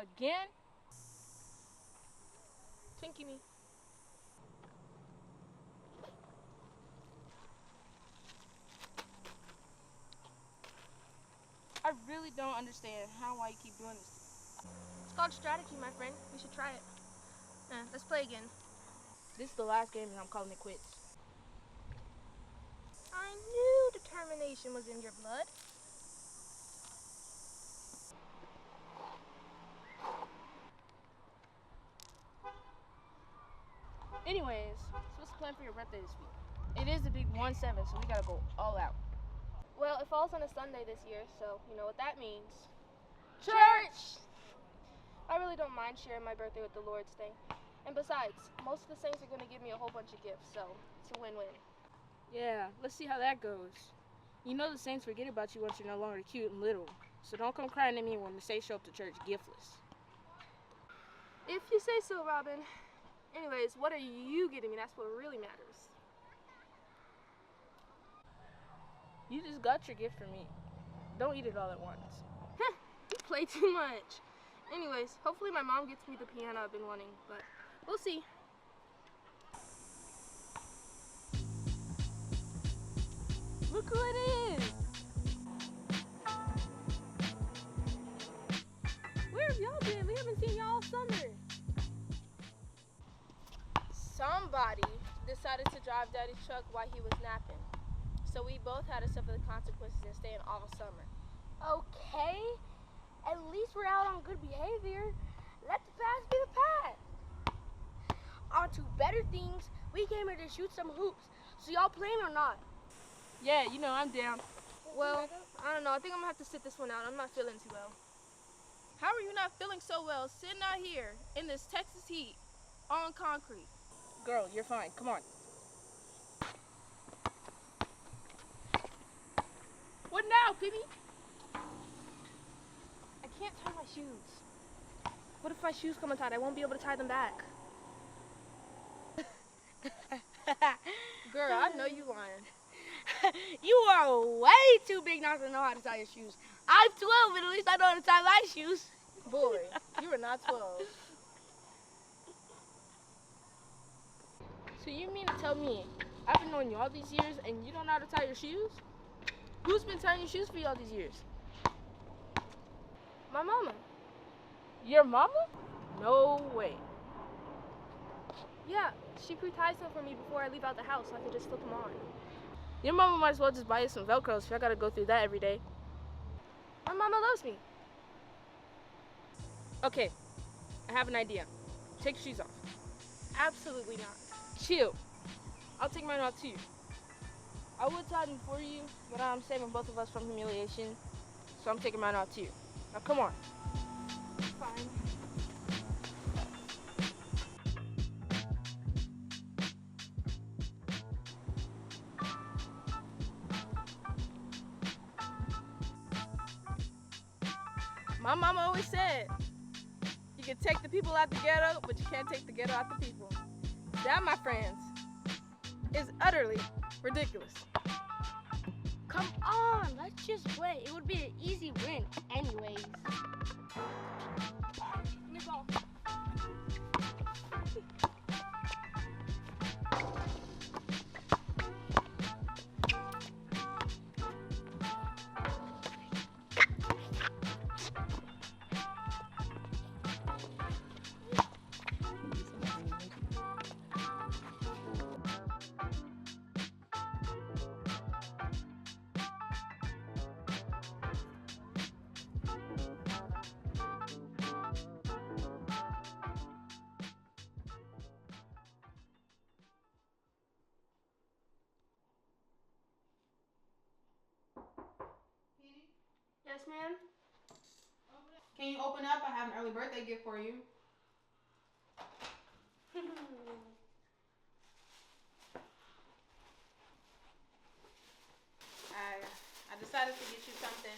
Again? Twinkie me. I really don't understand why you keep doing this. It's called strategy, my friend. We should try it. Let's play again. This is the last game and I'm calling it quits. I knew determination was in your blood. Anyways, so what's the plan for your birthday this week? It is the big 1-7, so we gotta go all out. Well, it falls on a Sunday this year, so you know what that means. Church! I really don't mind sharing my birthday with the Lord's Day. And besides, most of the saints are going to give me a whole bunch of gifts, so it's a win-win. Yeah, let's see how that goes. You know the saints forget about you once you're no longer cute and little, so don't come crying at me when the saints show up to church giftless. If you say so, Robyn. Anyways, what are you getting me? That's what really matters. You just got your gift from me. Don't eat it all at once. You play too much. Anyways, hopefully my mom gets me the piano I've been wanting, but we'll see. Look who it is! Where have y'all been? We haven't seen y'all all summer. Somebody decided to drive Daddy's truck while he was napping. So we both had to suffer the consequences and stay in all summer. Okay, at least we're out on good behavior. Let the past be the past. On to better things. We came here to shoot some hoops. So y'all playing or not? Yeah, you know, I'm down. Well, I don't know. I think I'm gonna have to sit this one out. I'm not feeling too well. How are you not feeling so well sitting out here in this Texas heat on concrete? Girl, you're fine. Come on. What now, Phoebe? I can't tie my shoes. What if my shoes come untied? I won't be able to tie them back. Girl, I know you lying. You are way too big not to know how to tie your shoes. I'm 12, but at least I know how to tie my shoes. Boy, you are not 12. So you mean to tell me I've been knowing you all these years and you don't know how to tie your shoes? Who's been tying your shoes for you all these years? My mama. Your mama? No way. Yeah, she pre-ties them for me before I leave out the house so I can just slip them on. Your mama might as well just buy you some Velcro if I gotta go through that every day. My mama loves me. Okay, I have an idea. Take your shoes off. Absolutely not. Chill. I'll take mine off too. I would tie them for you, but I'm saving both of us from humiliation, so I'm taking mine off too. Now come on. Fine. My mama always said, you can take the people out the ghetto, but you can't take the ghetto out the people. That, my friends, is utterly ridiculous. Come on, let's just wait. It would be an easy win anyways. Give me the ball. Yes, ma'am? Can you open up? I have an early birthday gift for you. I decided to get you something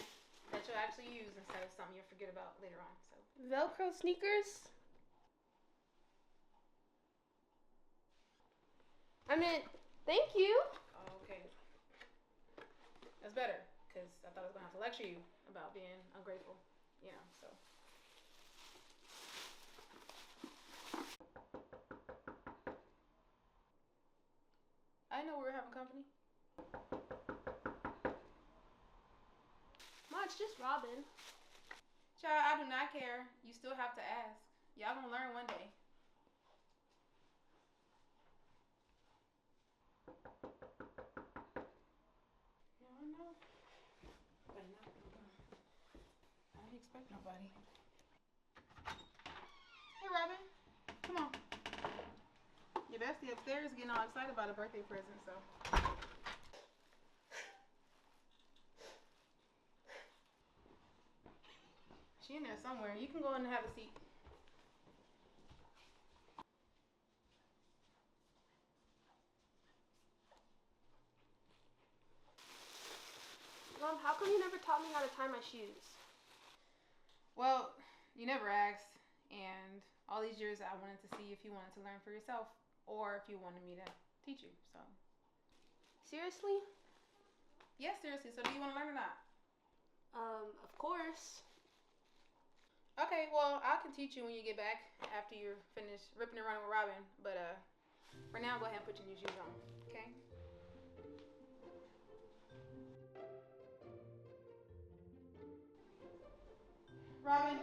that you'll actually use instead of something you'll forget about later on. So Velcro sneakers? I meant, thank you. okay, that's better because I thought I was gonna have to lecture you about being ungrateful. You know, so it's just Robyn. Child, I do not care. You still have to ask. Y'all gonna learn one day. Yeah, I know. But no, I didn't expect nobody. Hey, Robyn. Come on. Your bestie upstairs is getting all excited about a birthday present, so. She in there somewhere. You can go in and have a seat. Mom, how come you never taught me how to tie my shoes? Well, you never asked, and all these years I wanted to see if you wanted to learn for yourself or if you wanted me to teach you, so. Seriously? Yes, seriously. So do you want to learn or not? Of course. Okay, well, I can teach you when you get back after you're finished ripping and running with Robyn, but for now, go ahead and put your new shoes on, okay? Robyn.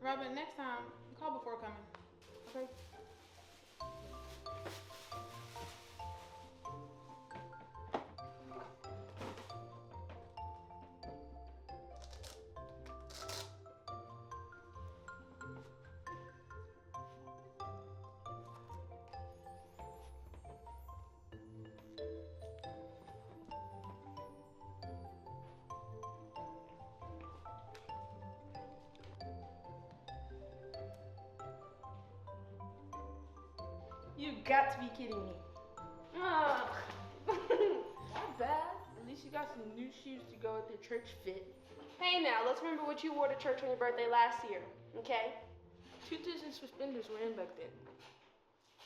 Robyn, next time, call before coming. Okay? You got to be kidding me. Ugh. Not bad. At least you got some new shoes to go with your church fit. Hey now, let's remember what you wore to church on your birthday last year, okay? Tutus and suspenders were in back then.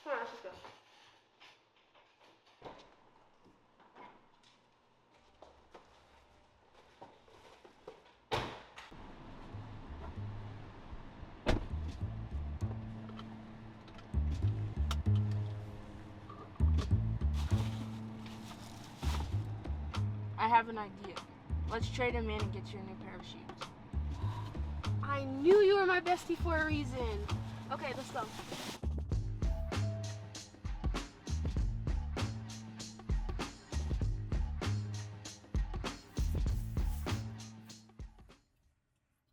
Come on, let's just go. I have an idea. Let's trade them in and get you a new pair of shoes. I knew you were my bestie for a reason. Okay, let's go.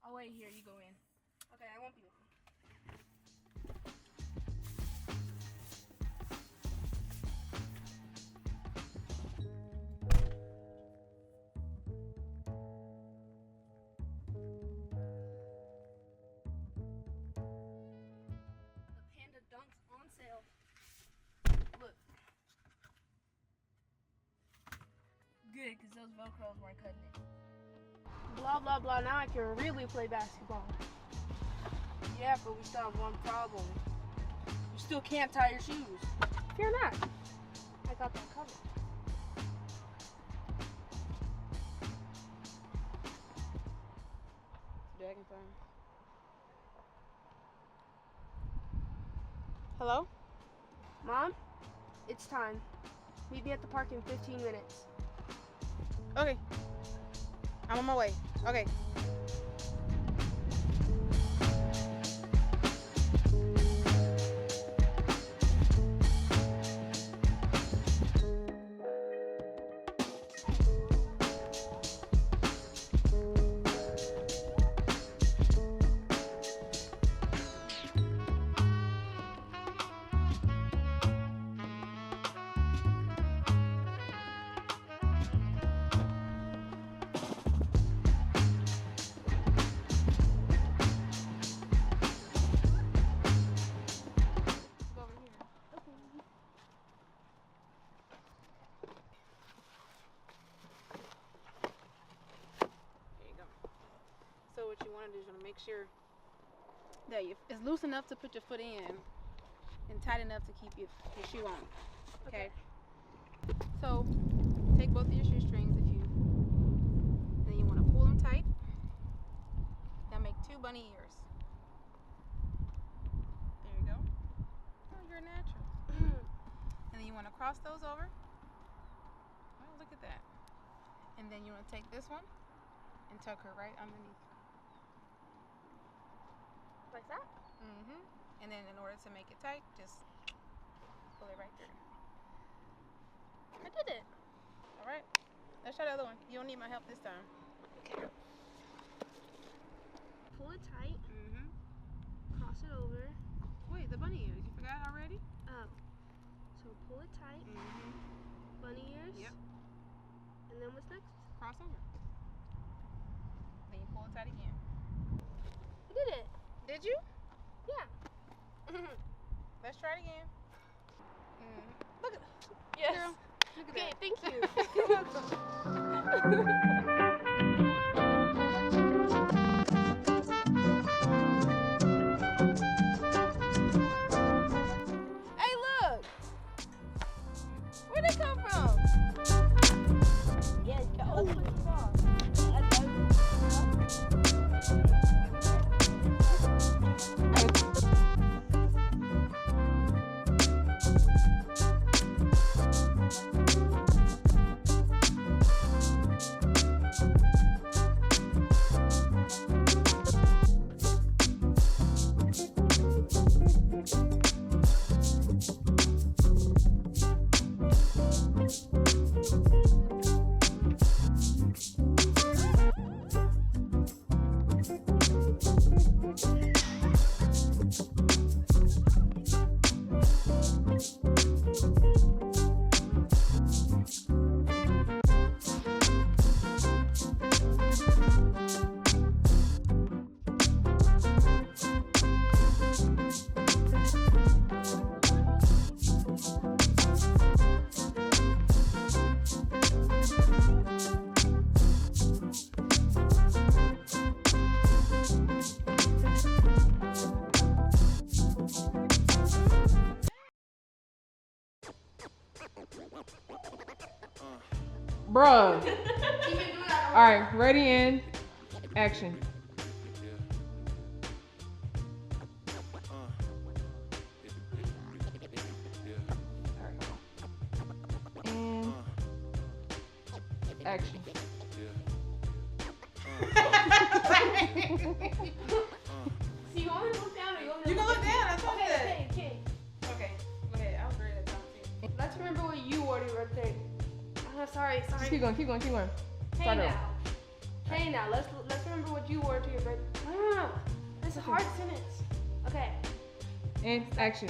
I'll wait here. You go in. Okay, I won't be with you. Dunks on sale. Look. Good, because those Velcros weren't cutting it. Blah, blah, blah. Now I can really play basketball. Yeah, but we still have one problem. You still can't tie your shoes. Fear not. I got that covered. Dragon time. Hello? Mom, it's time. Meet me at the park in 15 minutes. Okay. I'm on my way. Okay. So what you want to do is you want to make sure that it's loose enough to put your foot in and tight enough to keep your shoe on. Okay? So take both of your shoestrings and then you want to pull them tight. Now make 2 bunny ears. There you go. Oh, you're natural. And then you want to cross those over. Oh, look at that. And then you want to take this one and tuck her right underneath. Like that? Mm-hmm. And then in order to make it tight, just pull it right through. I did it. All right. Let's try the other one. You don't need my help this time. Okay. Pull it tight. Mm-hmm. Cross it over. Wait, the bunny ears. You forgot already? Oh. So pull it tight. Mm-hmm. Bunny ears. Yep. And then what's next? Cross over. Then you pull it tight again. I did it. Did you? Yeah. Let's try it again. Look at Yes. girl. Look at Okay, that. thank you. Hey, look. Where'd they come from? Yeah, go. Bruh. Alright, ready and action. And action. So you want me to look down or you want me to You can look down. I told you that. Okay. Okay. Go ahead. I was ready to talk to you. Let's remember what you ordered right there. Sorry. Just keep going. Hey Start over. now. Hey now. Let's remember what you ordered to your birthday. No. It's a hard sentence. Okay. And action.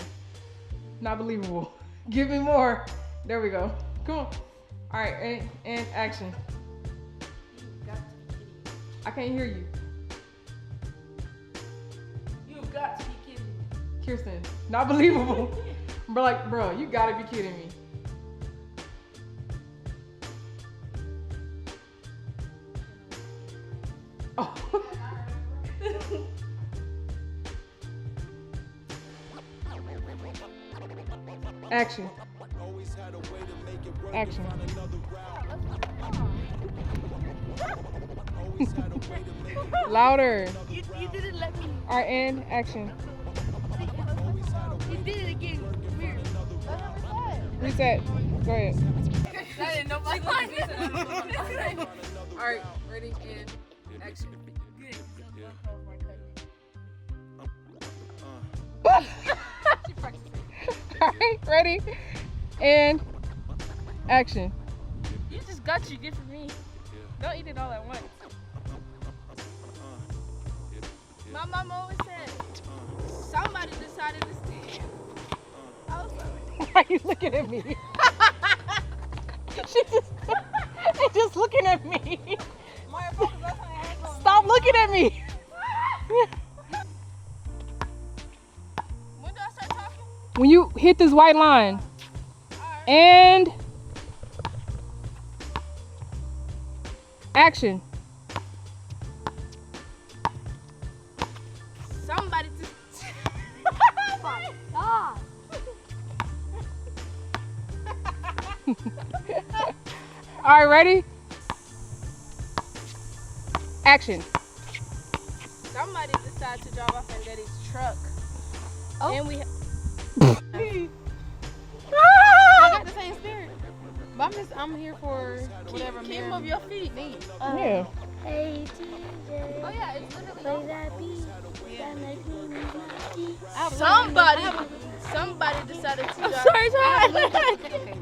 Not believable. Give me more. There we go. Come on. Alright, and action. You've got to be kidding me. I can't hear you. You've got to be kidding me. Kirsten, not believable. Bro, you gotta be kidding me. Oh. Action. Action. Louder. You didn't let me. Alright, and action. You did it again. Weird. Reset. Go ahead. I didn't know my Alright, ready and action. Alright, ready and action. You just got what you get from me. Don't eat it all at once. My mom always said, somebody decided to stand. I was like, Why are you looking at me? She's just looking at me. Stop looking at me. when do I start talking? When you hit this white line and action. Somebody just. God. All right, ready? Action. Somebody decided to drive off in Daddy's truck. Oh. And we. I got the same spirit. But I'm here for whatever Keep Miriam move your feet. needs. Yeah. Hey, TJ. Oh yeah, it's literally Play that beat. Yeah. That make me move my feet. Somebody decided to drive. Sorry, Okay,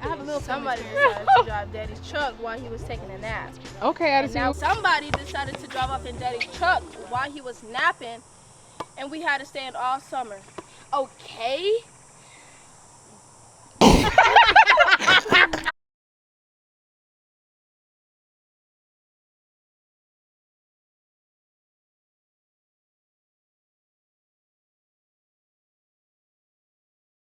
I have a little Somebody experience. decided to drive Daddy's truck while he was taking a nap. Okay, And attitude. now somebody decided to drive off in Daddy's truck while he was napping, and we had to stay in all summer. Okay.